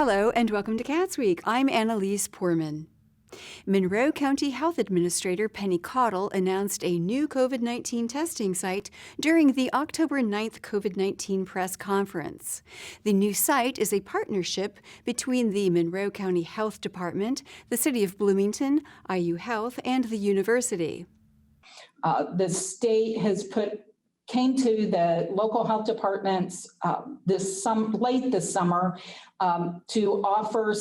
Hello and welcome to CATSweek. I'm Annalise Poorman. Monroe County Health Administrator Penny Caudill announced a new COVID-19 testing site during the October 9th COVID-19 press conference. The new site is a partnership between the Monroe County Health Department, the City of Bloomington, IU Health, and the university. The state came to the local health departments late this summer to offer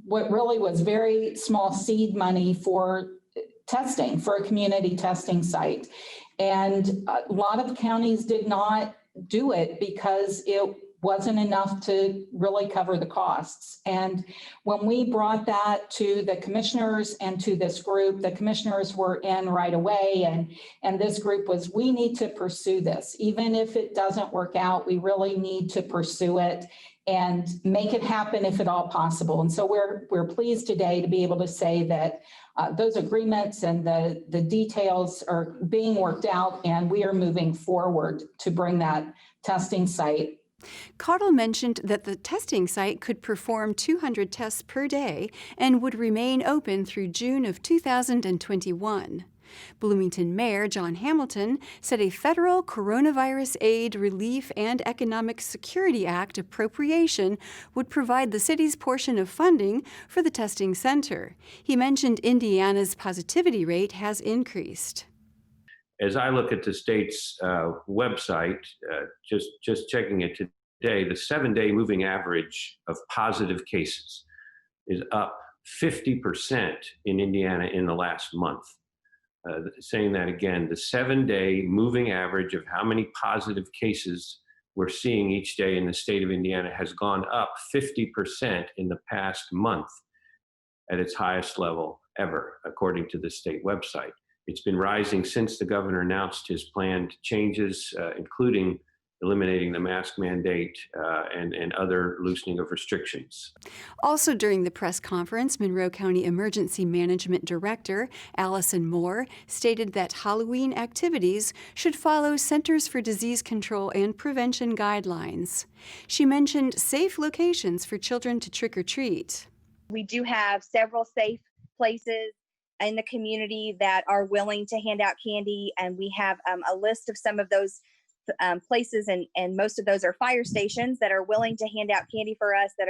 what really was very small seed money for testing, for a community testing site. And a lot of counties did not do it because it wasn't enough to really cover the costs. And when we brought that to the commissioners and to this group, the commissioners were in right away. And this group was, we need to pursue this. Even if it doesn't work out, we really need to pursue it and make it happen if at all possible. And so we're pleased today to be able to say that those agreements and the details are being worked out, and we are moving forward to bring that testing site. Caudill mentioned that the testing site could perform 200 tests per day and would remain open through June of 2021. Bloomington Mayor John Hamilton said a federal Coronavirus Aid, Relief, and Economic Security Act appropriation would provide the city's portion of funding for the testing center. He mentioned Indiana's positivity rate has increased. As I look at the state's website, just checking it today, the 7-day moving average of positive cases is up 50% in Indiana in the last month. Saying that again, the 7-day moving average of how many positive cases we're seeing each day in the state of Indiana has gone up 50% in the past month at its highest level ever, according to the state website. It's been rising since the governor announced his planned changes, including eliminating the mask mandate and other loosening of restrictions. Also during the press conference, Monroe County Emergency Management Director Allison Moore stated that Halloween activities should follow Centers for Disease Control and Prevention guidelines. She mentioned safe locations for children to trick-or-treat. We do have several safe places in the community that are willing to hand out candy, and we have a list of some of those places, and most of those are fire stations that are willing to hand out candy for us, that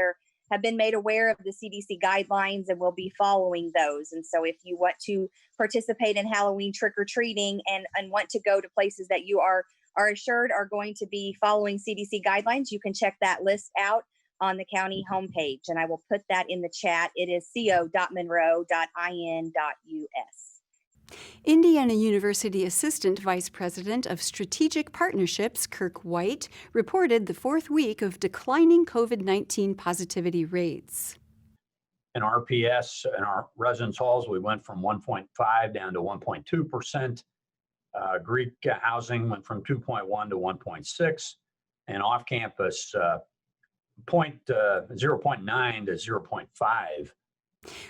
have been made aware of the CDC guidelines and will be following those. And so if you want to participate in Halloween trick-or-treating and want to go to places that you are assured are going to be following CDC guidelines, you can check that list out on the county homepage, and I will put that in the chat. It is co.monroe.in.us. Indiana University Assistant Vice President of Strategic Partnerships Kirk White reported the fourth week of declining COVID-19 positivity rates. In RPS, in our residence halls, we went from 1.5 down to 1.2%. Greek housing went from 2.1 to 1.6, and off-campus 0.9 to 0.5.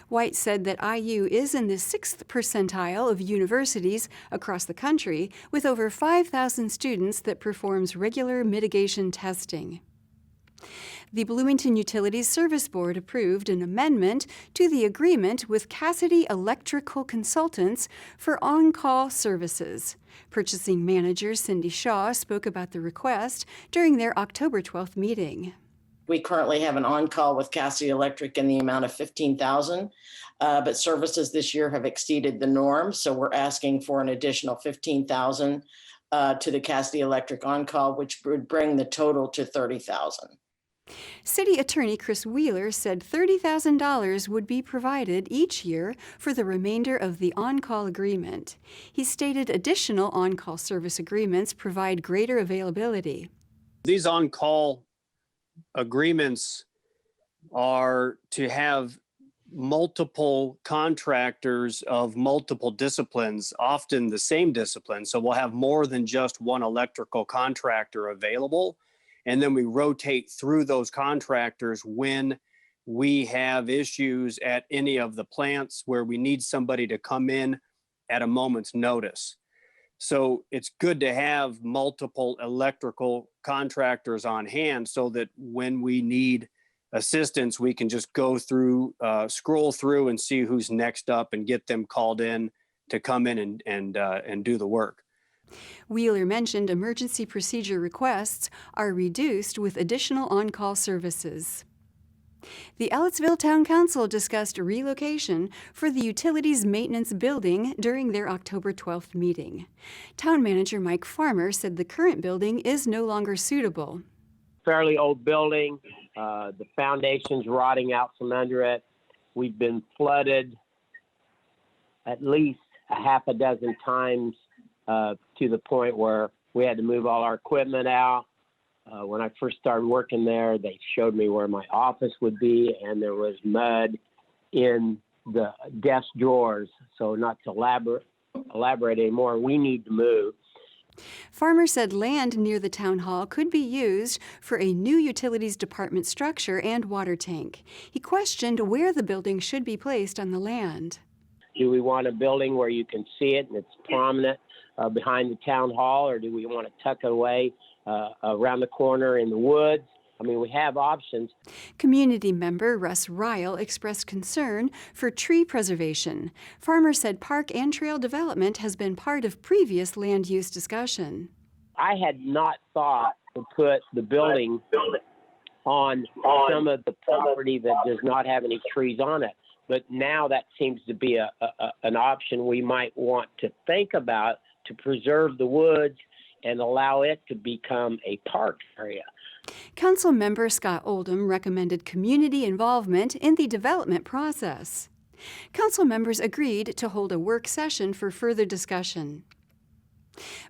White said that IU is in the 6th percentile of universities across the country, with over 5,000 students that performs regular mitigation testing. The Bloomington Utilities Service Board approved an amendment to the agreement with Cassidy Electrical Consultants for on-call services. Purchasing manager Cindy Shaw spoke about the request during their October 12th meeting. We currently have an on-call with Cassidy Electric in the amount of $15,000, but services this year have exceeded the norm, so we're asking for an additional $15,000 to the Cassidy Electric on-call, which would bring the total to $30,000. City Attorney Chris Wheeler said $30,000 would be provided each year for the remainder of the on-call agreement. He stated additional on-call service agreements provide greater availability. These on-call agreements are to have multiple contractors of multiple disciplines, often the same discipline. So we'll have more than just one electrical contractor available. And then we rotate through those contractors when we have issues at any of the plants where we need somebody to come in at a moment's notice. So it's good to have multiple electrical contractors on hand so that when we need assistance, we can just go through, scroll through and see who's next up and get them called in to come in and do the work. Wheeler mentioned emergency procedure requests are reduced with additional on-call services. The Ellettsville Town Council discussed relocation for the Utilities Maintenance Building during their October 12th meeting. Town Manager Mike Farmer said the current building is no longer suitable. Fairly old building. The foundation's rotting out from under it. We've been flooded at least a half a dozen times to the point where we had to move all our equipment out. When I first started working there, they showed me where my office would be, and there was mud in the desk drawers. So not to elaborate anymore, we need to move. Farmer said land near the town hall could be used for a new utilities department structure and water tank. He questioned where the building should be placed on the land. Do we want a building where you can see it and it's prominent behind the town hall, or do we want to tuck it away around the corner in the woods? I mean, we have options. Community member Russ Ryle expressed concern for tree preservation. Farmer said park and trail development has been part of previous land use discussion. I had not thought to put the building on some of the property that does not have any trees on it. But now that seems to be an option we might want to think about to preserve the woods and allow it to become a park area. Council member Scott Oldham recommended community involvement in the development process. Council members agreed to hold a work session for further discussion.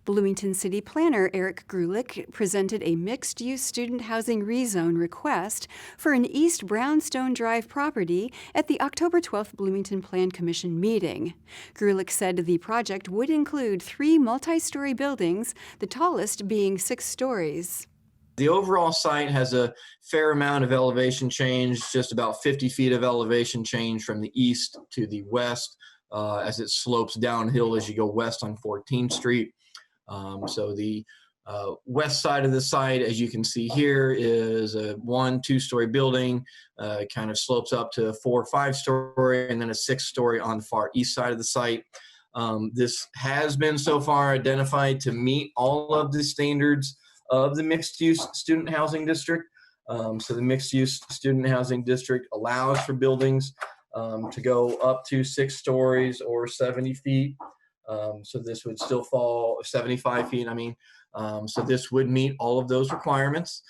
Bloomington City Planner Eric Grulich presented a mixed-use student housing rezone request for an East Brownstone Drive property at the October 12th Bloomington Plan Commission meeting. Grulich said the project would include 3 multi-story buildings, the tallest being 6 stories. The overall site has a fair amount of elevation change, just about 50 feet of elevation change from the east to the west as it slopes downhill as you go west on 14th Street. So the west side of the site, as you can see here, is a 1-2-story building, kind of slopes up to a 4 or 5-story, and then a 6-story on the far east side of the site. This has been so far identified to meet all of the standards of the mixed-use student housing district. So the mixed-use student housing district allows for buildings to go up to 6 stories or 70 feet. So this would still fall 75 feet, so this would meet all of those requirements.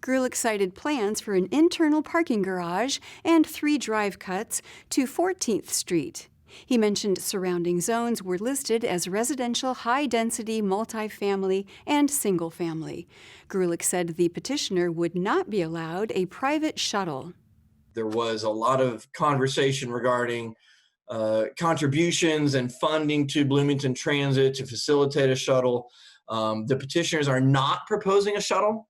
Grulich cited plans for an internal parking garage and 3 drive cuts to 14th Street. He mentioned surrounding zones were listed as residential, high-density, multifamily, and single-family. Grulich said the petitioner would not be allowed a private shuttle. There was a lot of conversation regarding contributions and funding to Bloomington Transit to facilitate a shuttle. The petitioners are not proposing a shuttle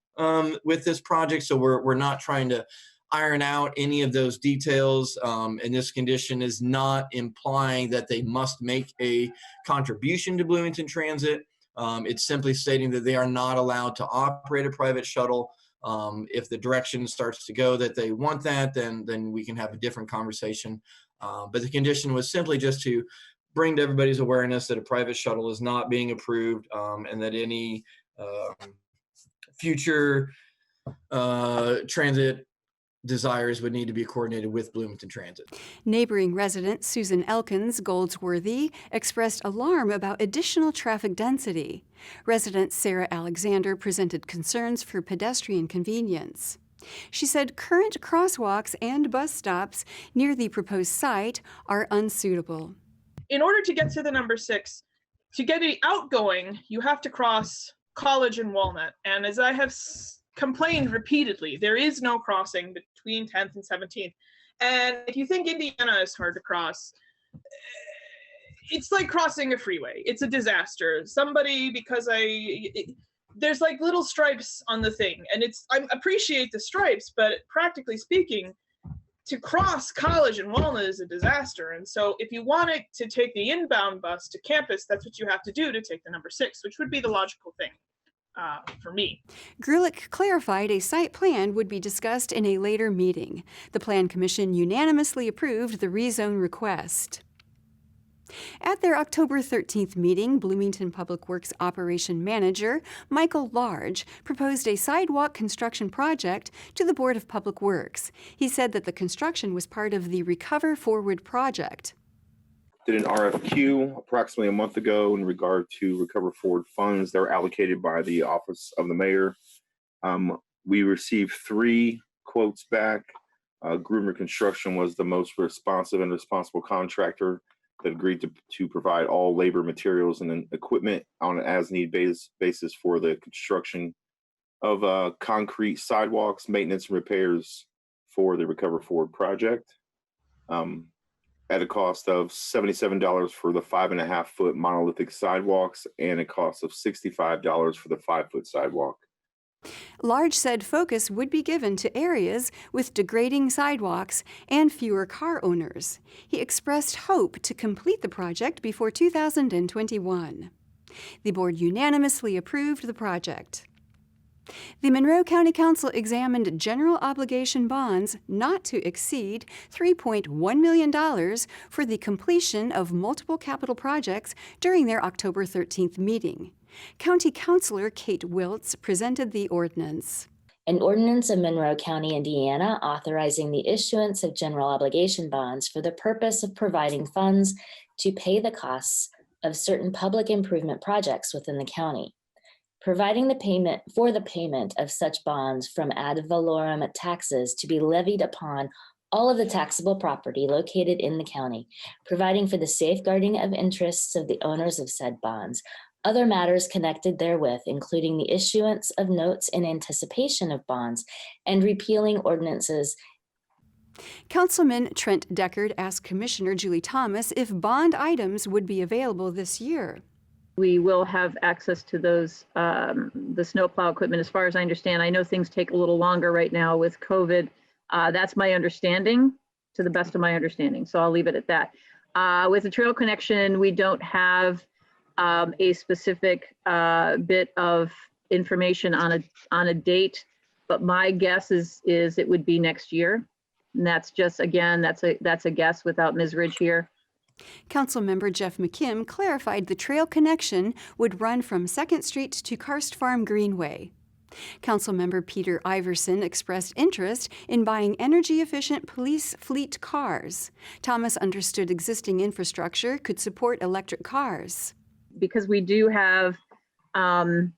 with this project, so we're not trying to iron out any of those details, and this condition is not implying that they must make a contribution to Bloomington Transit. It's simply stating that they are not allowed to operate a private shuttle. If the direction starts to go that they want that, then we can have a different conversation. But the condition was simply just to bring to everybody's awareness that a private shuttle is not being approved, and that any future transit desires would need to be coordinated with Bloomington Transit. Neighboring resident Susan Elkins Goldsworthy expressed alarm about additional traffic density. Resident Sarah Alexander presented concerns for pedestrian convenience. She said current crosswalks and bus stops near the proposed site are unsuitable. In order to get to the number 6, to get the outgoing, you have to cross College and Walnut. And as I have complained repeatedly, there is no crossing between 10th and 17th. And if you think Indiana is hard to cross, it's like crossing a freeway. It's a disaster. There's like little stripes on the thing, and I appreciate the stripes, but practically speaking, to cross College and Walnut is a disaster. And so if you wanted to take the inbound bus to campus, that's what you have to do to take the number 6, which would be the logical thing. for me. Grulich clarified a site plan would be discussed in a later meeting. The Plan Commission unanimously approved the rezone request. At their October 13th meeting, Bloomington Public Works Operation Manager Michael Large proposed a sidewalk construction project to the Board of Public Works. He said that the construction was part of the Recover Forward project. Did an RFQ approximately a month ago in regard to Recover Forward funds that were allocated by the Office of the Mayor. We received 3 quotes back. Groomer Construction was the most responsive and responsible contractor that agreed to provide all labor, materials, and equipment on an as-need basis for the construction of concrete sidewalks, maintenance, and repairs for the Recover Forward project. At a cost of $77 for the 5.5-foot monolithic sidewalks and a cost of $65 for the 5-foot sidewalk. Large said focus would be given to areas with degrading sidewalks and fewer car owners. He expressed hope to complete the project before 2021. The board unanimously approved the project. The Monroe County Council examined general obligation bonds not to exceed $3.1 million for the completion of multiple capital projects during their October 13th meeting. County Councilor Kate Wiltz presented the ordinance. An ordinance of Monroe County, Indiana, authorizing the issuance of general obligation bonds for the purpose of providing funds to pay the costs of certain public improvement projects within the county. Providing the payment of such bonds from ad valorem taxes to be levied upon all of the taxable property located in the county, providing for the safeguarding of interests of the owners of said bonds, other matters connected therewith, including the issuance of notes in anticipation of bonds, and repealing ordinances. Councilman Trent Deckard asked Commissioner Julie Thomas if bond items would be available this year. We will have access to those, the snowplow equipment, as far as I understand. I know things take a little longer right now with COVID. That's my understanding, to the best of my understanding. So I'll leave it at that. With the trail connection, we don't have a specific bit of information on a date, but my guess is it would be next year. And that's just, again, that's a guess without Ms. Ridge here. Councilmember Jeff McKim clarified the trail connection would run from 2nd Street to Karst Farm Greenway. Councilmember Peter Iverson expressed interest in buying energy-efficient police fleet cars. Thomas understood existing infrastructure could support electric cars. Because we do have outlets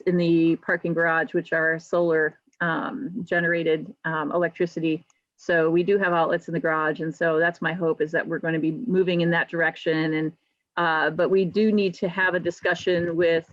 in the parking garage, which are solar generated electricity. So we do have outlets in the garage. And so that's my hope, is that we're going to be moving in that direction. And but we do need to have a discussion with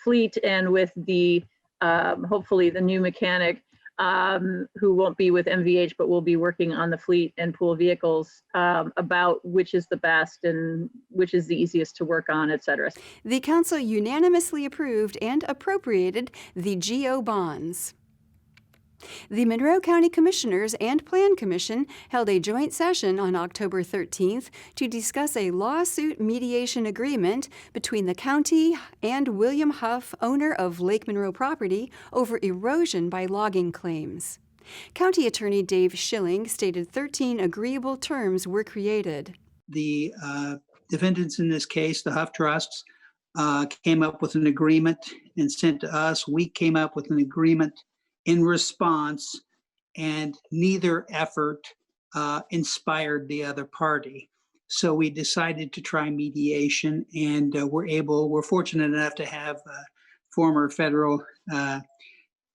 Fleet and with the hopefully the new mechanic who won't be with MVH, but will be working on the fleet and pool vehicles about which is the best and which is the easiest to work on, et cetera. The council unanimously approved and appropriated the GO bonds. The Monroe County Commissioners and Plan Commission held a joint session on October 13th to discuss a lawsuit mediation agreement between the county and William Huff, owner of Lake Monroe property, over erosion by logging claims. County Attorney Dave Schilling stated 13 agreeable terms were created. The defendants in this case, the Huff Trusts, came up with an agreement and sent to us. We came up with an agreement in response, and neither effort inspired the other party. So we decided to try mediation, and we're fortunate enough to have former federal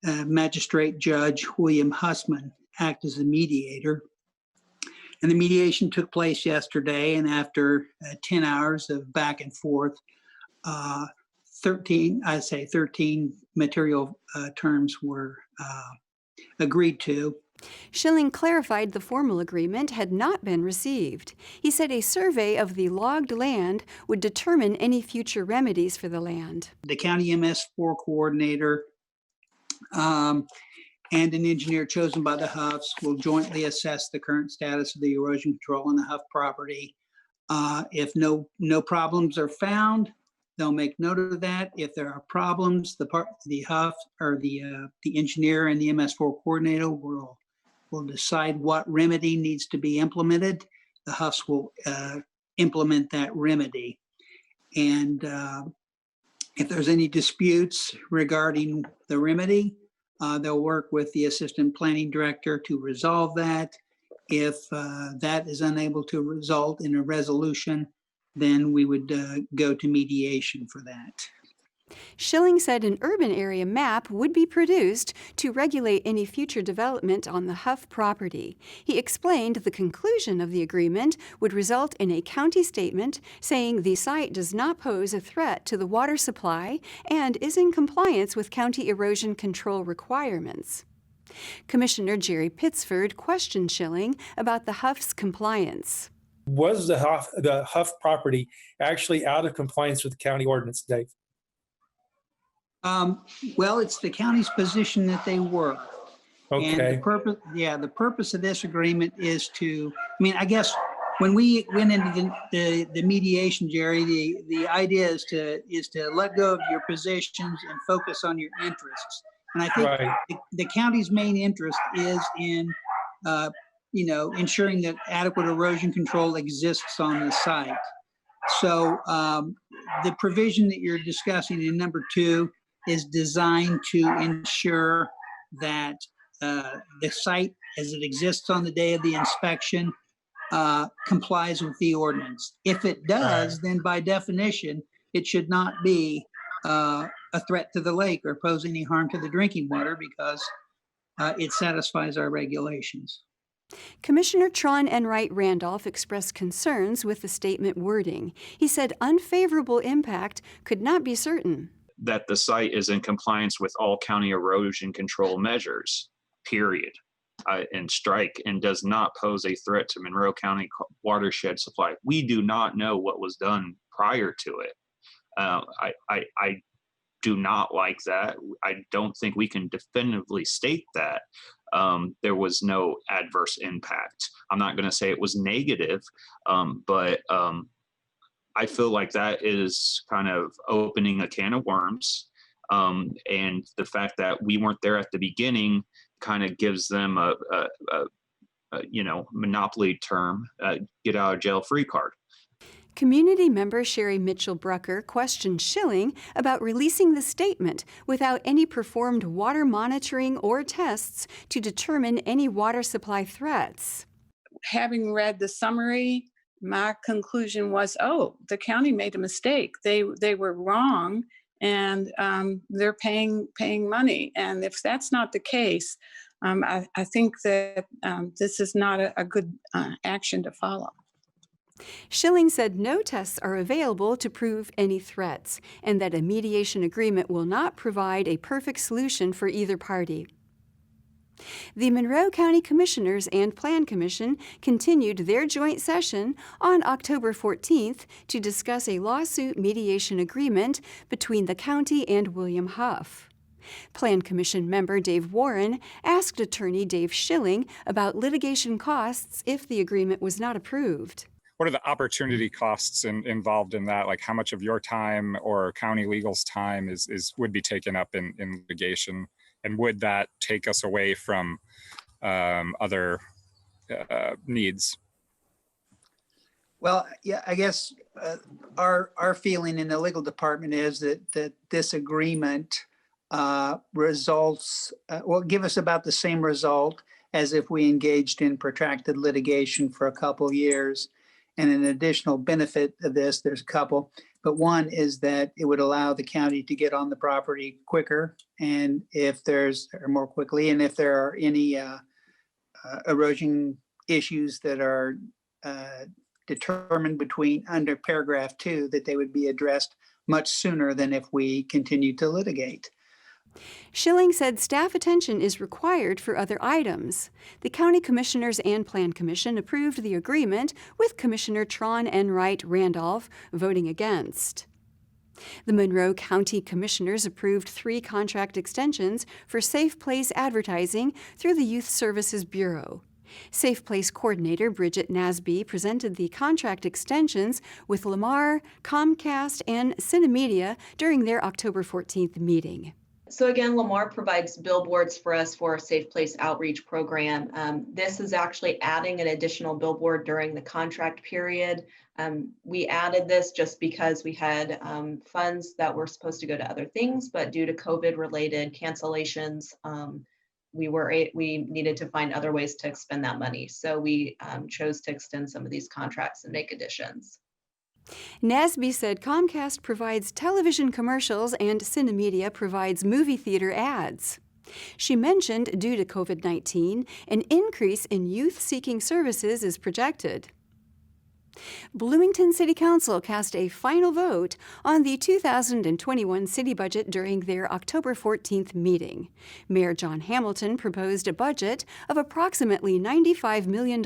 magistrate judge William Hussman act as a mediator. And the mediation took place yesterday, and after 10 hours of back and forth, 13 material terms were agreed to. Schilling clarified the formal agreement had not been received. He said a survey of the logged land would determine any future remedies for the land. The county MS4 coordinator and an engineer chosen by the Huffs will jointly assess the current status of the erosion control on the Huff property. If no problems are found, They'll make note of that. If there are problems, the HUF or the engineer and the MS4 coordinator will decide what remedy needs to be implemented. The HUFs will implement that remedy. And if there's any disputes regarding the remedy, they'll work with the assistant planning director to resolve that. If that is unable to result in a resolution, then we would go to mediation for that. Schilling said an urban area map would be produced to regulate any future development on the Huff property. He explained the conclusion of the agreement would result in a county statement saying the site does not pose a threat to the water supply and is in compliance with county erosion control requirements. Commissioner Jerry Pittsford questioned Schilling about the Huff's compliance. Was the Huff property actually out of compliance with the county ordinance, Dave? Well, it's the county's position that they were. Okay. And the purpose of this agreement is to, I guess when we went into the mediation, Jerry, the idea is to let go of your positions and focus on your interests. And I think the county's main interest is in, ensuring that adequate erosion control exists on the site. So the provision that you're discussing in number 2 is designed to ensure that the site as it exists on the day of the inspection complies with the ordinance. If it does, then by definition, it should not be a threat to the lake or pose any harm to the drinking water because it satisfies our regulations. Commissioner Tron Enright Randolph expressed concerns with the statement wording. He said unfavorable impact could not be certain. That the site is in compliance with all county erosion control measures, period, and strike, and does not pose a threat to Monroe County watershed supply. We do not know what was done prior to it. I do not like that. I don't think we can definitively state that there was no adverse impact. I'm not going to say it was negative, but I feel like that is kind of opening a can of worms. And the fact that we weren't there at the beginning kind of gives them a monopoly term, get out of jail free card. Community member Sherry Mitchell Brucker questioned Schilling about releasing the statement without any performed water monitoring or tests to determine any water supply threats. Having read the summary, my conclusion was, the county made a mistake. They were wrong, and they're paying money. And if that's not the case, I think that this is not a good action to follow. Schilling said no tests are available to prove any threats, and that a mediation agreement will not provide a perfect solution for either party. The Monroe County Commissioners and Plan Commission continued their joint session on October 14th to discuss a lawsuit mediation agreement between the county and William Huff. Plan Commission member Dave Warren asked attorney Dave Schilling about litigation costs if the agreement was not approved. What are the opportunity costs involved in that? Like how much of your time or county legal's time would be taken up in litigation? And would that take us away from other needs? Well, yeah, I guess our feeling in the legal department is that this agreement results, will give us about the same result as if we engaged in protracted litigation for a couple of years. And an additional benefit of this, there's a couple, but one is that it would allow the county to get on the property quicker, and more quickly, and if there are any erosion issues that are determined under paragraph 2, that they would be addressed much sooner than if we continue to litigate. Schilling said staff attention is required for other items. The County Commissioners and Plan Commission approved the agreement, with Commissioner Tron Enright Randolph voting against. The Monroe County Commissioners approved 3 contract extensions for Safe Place advertising through the Youth Services Bureau. Safe Place Coordinator Bridget Nasby presented the contract extensions with Lamar, Comcast, and Cinemedia during their October 14th meeting. So again, Lamar provides billboards for us for our Safe Place outreach program. This is actually adding an additional billboard during the contract period. We added this just because we had funds that were supposed to go to other things, but due to COVID-related cancellations, we needed to find other ways to expend that money. So we chose to extend some of these contracts and make additions. Nasby said Comcast provides television commercials and Cinemedia provides movie theater ads. She mentioned, due to COVID-19, an increase in youth-seeking services is projected. Bloomington City Council cast a final vote on the 2021 city budget during their October 14th meeting. Mayor John Hamilton proposed a budget of approximately $95 million.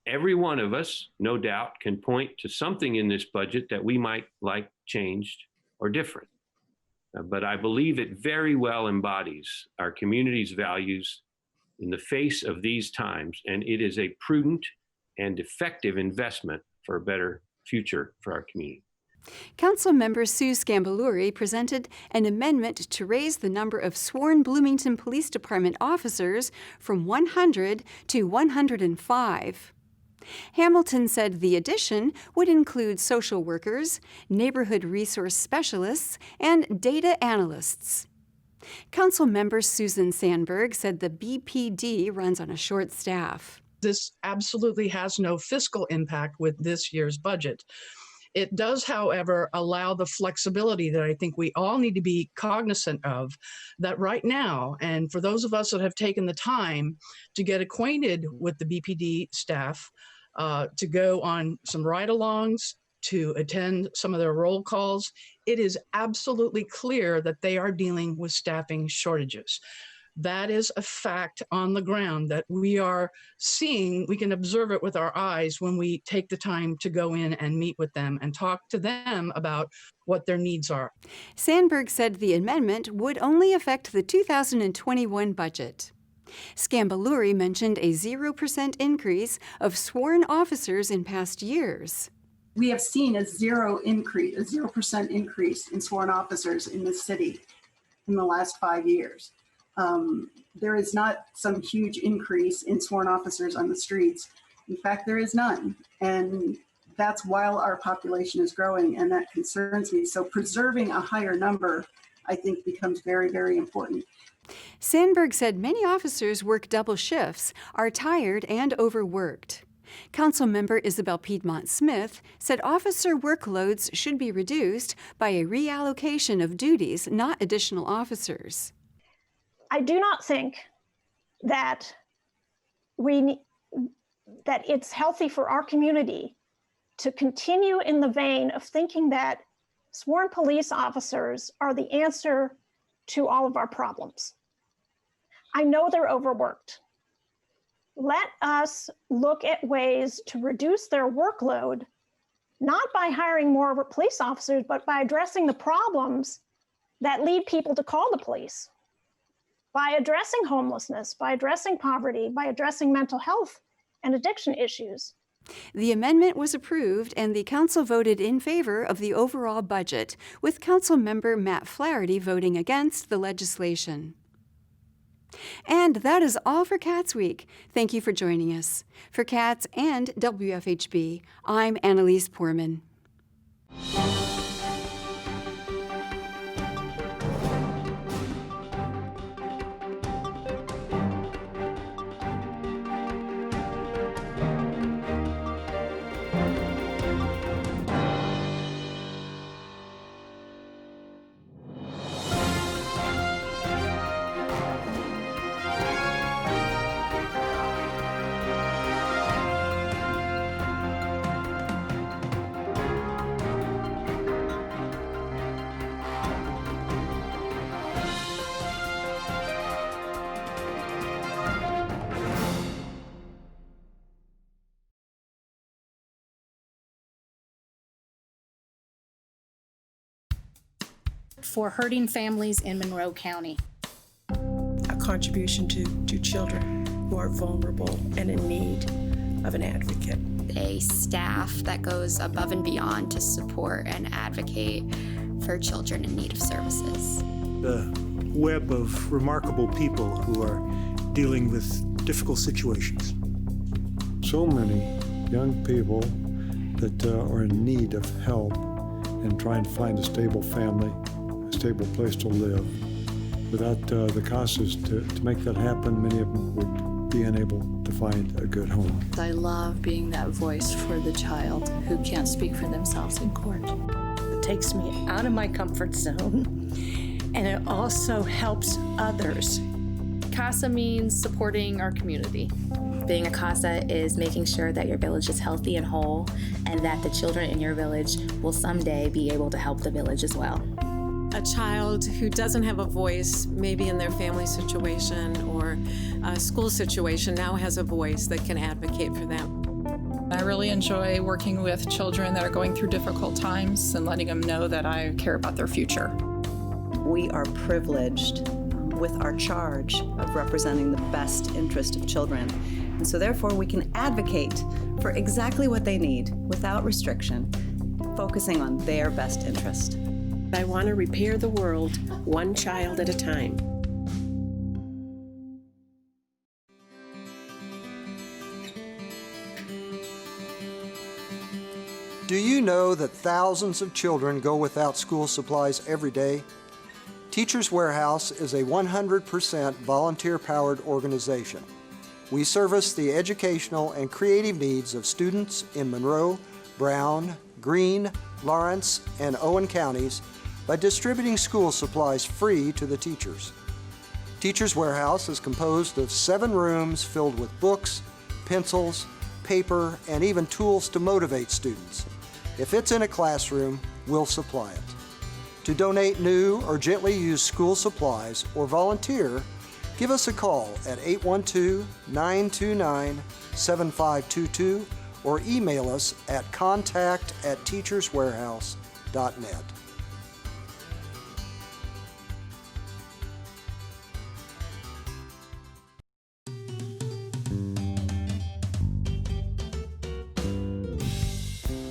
Every one of us, no doubt, can point to something in this budget that we might like changed or different. But I believe it very well embodies our community's values in the face of these times, and it is a prudent and effective investment for a better future for our community. Councilmember Sue Scambaluri presented an amendment to raise the number of sworn Bloomington Police Department officers from 100 to 105. Hamilton said the addition would include social workers, neighborhood resource specialists, and data analysts. Councilmember Susan Sandberg said the BPD runs on a short staff. This absolutely has no fiscal impact with this year's budget. It does, however, allow the flexibility that I think we all need to be cognizant of, that right now, and for those of us that have taken the time to get acquainted with the BPD staff, to go on some ride-alongs, to attend some of their roll calls, it is absolutely clear that they are dealing with staffing shortages. That is a fact on the ground that we are seeing. We can observe it with our eyes when we take the time to go in and meet with them and talk to them about what their needs are. Sandberg said the amendment would only affect the 2021 budget. Scambaluri mentioned a 0% increase of sworn officers in past years. We have seen a 0% increase in sworn officers in this city in the last 5 years. There is not some huge increase in sworn officers on the streets. In fact, there is none. And that's while our population is growing, and that concerns me. So preserving a higher number, I think, becomes very, very important. Sandberg said many officers work double shifts, are tired, and overworked. Councilmember Isabel Piedmont Smith said officer workloads should be reduced by a reallocation of duties, not additional officers. I do not think that that it's healthy for our community to continue in the vein of thinking that sworn police officers are the answer to all of our problems. I know they're overworked. Let us look at ways to reduce their workload, not by hiring more police officers, but by addressing the problems that lead people to call the police, by addressing homelessness, by addressing poverty, by addressing mental health and addiction issues. The amendment was approved and the council voted in favor of the overall budget, with Councilmember Matt Flaherty voting against the legislation. And that is all for Cats Week. Thank you for joining us. For Cats and WFHB, I'm Annalise Poorman. For hurting families in Monroe County. A contribution to children who are vulnerable and in need of an advocate. A staff that goes above and beyond to support and advocate for children in need of services. The web of remarkable people who are dealing with difficult situations. So many young people that are in need of help and trying to find a stable family, a stable place to live. Without the CASAs to make that happen, many of them would be unable to find a good home. I love being that voice for the child who can't speak for themselves in court. It takes me out of my comfort zone, and it also helps others. CASA means supporting our community. Being a CASA is making sure that your village is healthy and whole, and that the children in your village will someday be able to help the village as well. A child who doesn't have a voice, maybe in their family situation or a school situation, now has a voice that can advocate for them. I really enjoy working with children that are going through difficult times and letting them know that I care about their future. We are privileged with our charge of representing the best interest of children. And so therefore we can advocate for exactly what they need without restriction, focusing on their best interest. I want to repair the world one child at a time. Do you know that thousands of children go without school supplies every day? Teachers Warehouse is a 100% volunteer-powered organization. We service the educational and creative needs of students in Monroe, Brown, Greene, Lawrence, and Owen counties by distributing school supplies free to the teachers. Teachers Warehouse is composed of 7 rooms filled with books, pencils, paper, and even tools to motivate students. If it's in a classroom, we'll supply it. To donate new or gently used school supplies or volunteer, give us a call at 812-929-7522 or email us at contact@teacherswarehouse.net.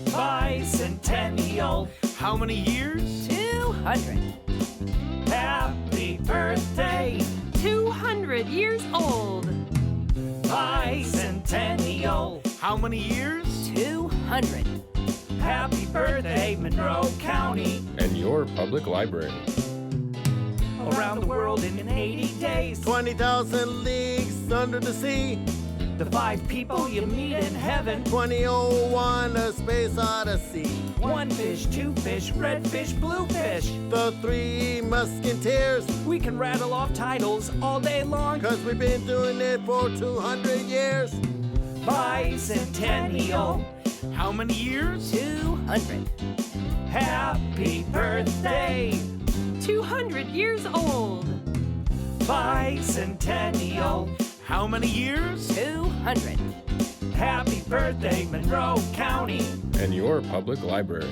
Bicentennial. How many years? 200. Happy birthday. 200 years old. Bicentennial. How many years? 200. Happy birthday, Monroe County. And your public library. Around the world in 80 days. 20,000 leagues under the sea. The 5 people you meet in heaven. 2001, A Space Odyssey. 1 fish, 2 fish, red fish, blue fish. The 3 Musketeers. We can rattle off titles all day long. 'Cause we've been doing it for 200 years. Bicentennial. How many years? 200. Happy birthday. 200 years old. Bicentennial. How many years? 200. Happy birthday, Monroe County. And your public library.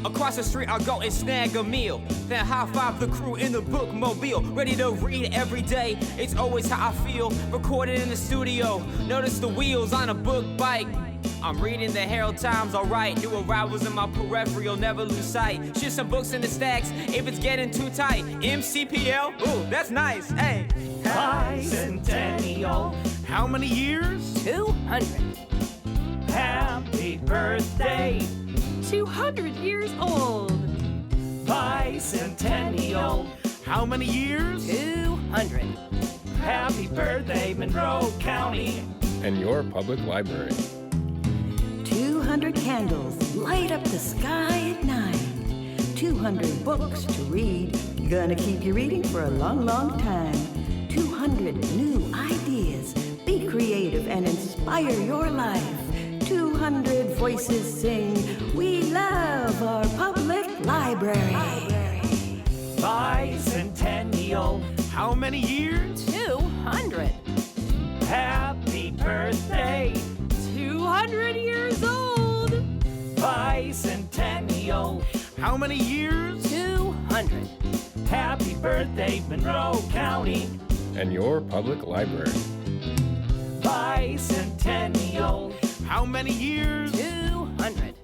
Across the street, I'll go and snag a meal. Then high-five the crew in the bookmobile. Ready to read every day. It's always how I feel. Recorded in the studio. Notice the wheels on a book bike. I'm reading the Herald Times, alright. New arrivals in my peripheral, never lose sight. Shift some books in the stacks if it's getting too tight. MCPL, ooh, that's nice, hey. Bicentennial. How many years? 200. Happy birthday. 200 years old. Bicentennial. How many years? 200. Happy birthday, Monroe County. And your public library. 200 candles light up the sky at night. 200 books to read, gonna keep you reading for a long, long time. 200 new ideas, be creative and inspire your life. 200 voices sing, we love our public library. Bicentennial. How many years? 200. Happy birthday. 200 years old. Bicentennial. How many years? 200. Happy birthday, Monroe County. And your public library. bicentennial. How many years? 200.